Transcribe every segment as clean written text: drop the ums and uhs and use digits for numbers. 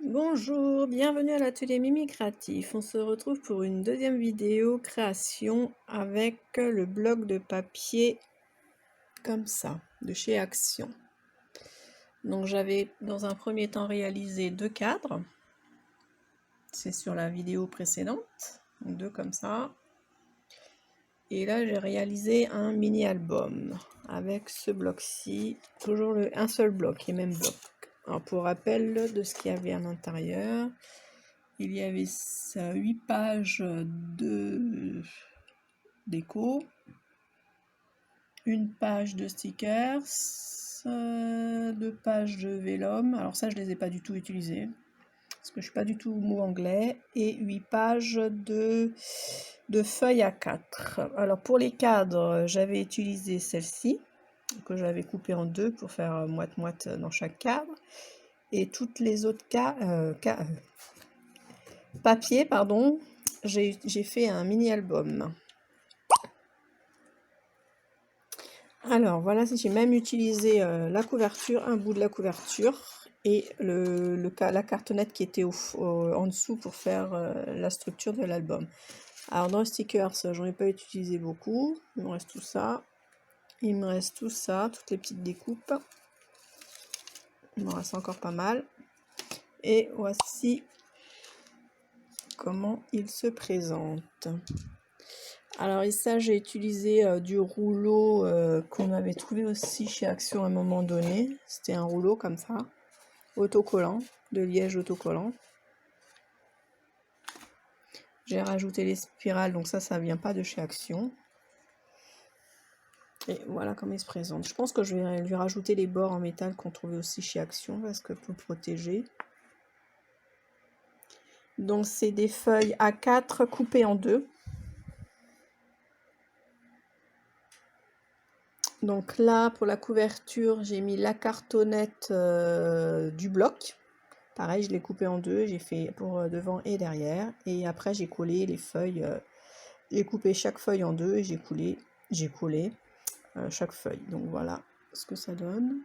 Bonjour, bienvenue à l'atelier Mimi Créatif. On se retrouve pour une deuxième vidéo création avec le bloc de papier comme ça, de chez Action. Donc j'avais dans un premier temps réalisé 2 cadres. C'est sur la vidéo précédente, donc 2 comme ça. Et là j'ai réalisé un mini album avec ce bloc-ci, toujours un seul bloc, les mêmes blocs. Alors pour rappel de ce qu'il y avait à l'intérieur, il y avait 8 pages de déco, une page de stickers, 2 pages de vélum, alors ça je les ai pas du tout utilisées, parce que je suis pas du tout mot anglais, et 8 pages de feuilles A4. Alors pour les cadres, j'avais utilisé celle-ci, que j'avais coupée en 2 pour faire moite-moite dans chaque cadre, et toutes les autres papier, pardon, j'ai fait un mini album. Alors voilà, j'ai même utilisé la couverture, un bout de la couverture et la cartonnette qui était en dessous pour faire la structure de l'album. Alors dans le stickers, j'en ai pas utilisé beaucoup, il me reste tout ça. Il me reste tout ça, toutes les petites découpes. Il me reste encore pas mal. Et voici comment il se présente. Alors et ça, j'ai utilisé du rouleau qu'on avait trouvé aussi chez Action à un moment donné. C'était un rouleau comme ça, autocollant, de liège autocollant. J'ai rajouté les spirales, donc ça vient pas de chez Action. Et voilà comment il se présente. Je pense que je vais lui rajouter les bords en métal qu'on trouvait aussi chez Action, parce que pour protéger. Donc c'est des feuilles A4 coupées en 2. Donc là, pour la couverture, j'ai mis la cartonnette du bloc. Pareil, je l'ai coupé en 2, j'ai fait pour devant et derrière. Et après, j'ai collé les feuilles. J'ai coupé chaque feuille en 2 et j'ai collé chaque feuille. Donc voilà ce que ça donne.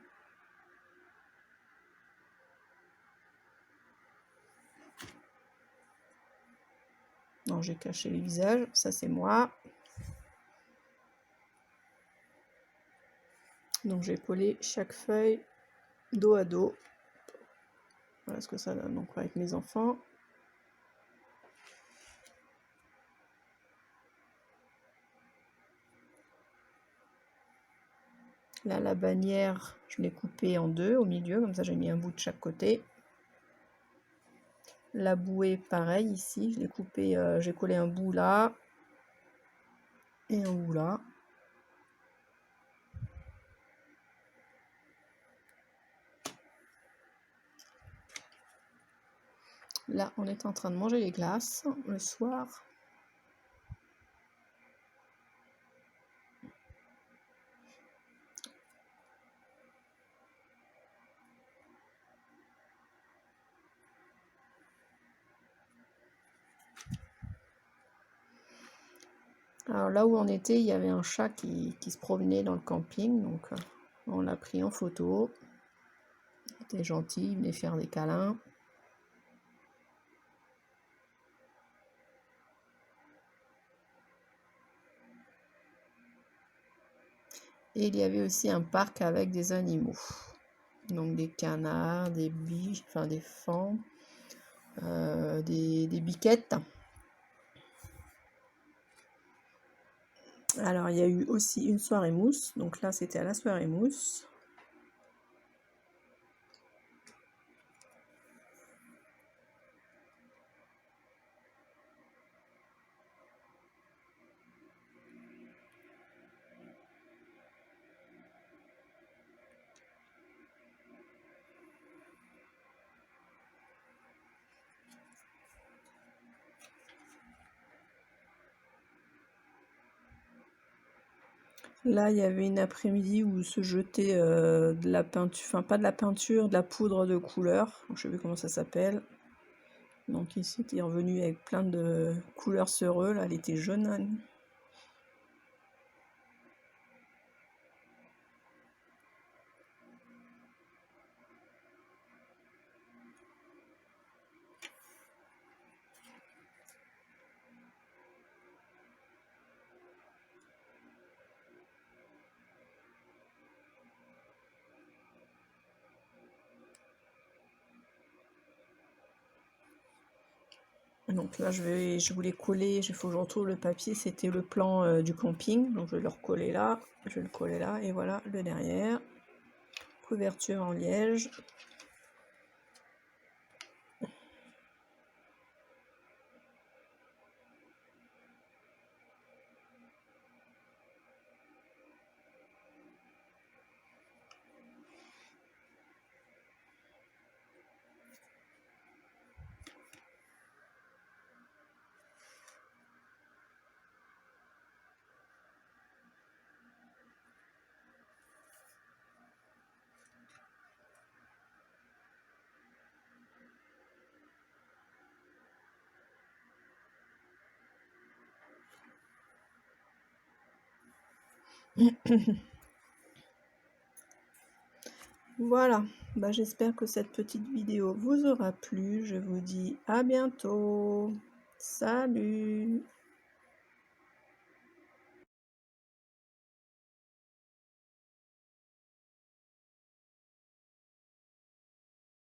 Non, j'ai caché les visages, ça c'est moi. Donc j'ai collé chaque feuille dos à dos. Voilà ce que ça donne donc avec mes enfants. Là, la bannière, je l'ai coupée en 2 au milieu, comme ça j'ai mis un bout de chaque côté. La bouée, pareil, ici, je l'ai coupée, j'ai collé un bout là et un bout là. Là, on est en train de manger les glaces le soir. Alors là où on était, il y avait un chat qui se promenait dans le camping, donc on l'a pris en photo. Il était gentil, il venait faire des câlins. Et il y avait aussi un parc avec des animaux. Donc des canards, des biches, enfin des faons, des biquettes. Alors il y a eu aussi une soirée mousse, donc là c'était à la soirée mousse. Là, il y avait une après-midi où se jetait de la peinture, enfin pas de la peinture, de la poudre de couleur, je sais plus comment ça s'appelle. Donc ici, il est revenu avec plein de couleurs ceureux, là, elle était jaune. Donc là, je voulais coller, il faut que je retrouve le papier, c'était le plan du camping. Donc je vais le recoller là, je vais le coller là, et voilà le derrière. Couverture en liège. Voilà, bah, j'espère que cette petite vidéo vous aura plu. Je vous dis à bientôt. Salut!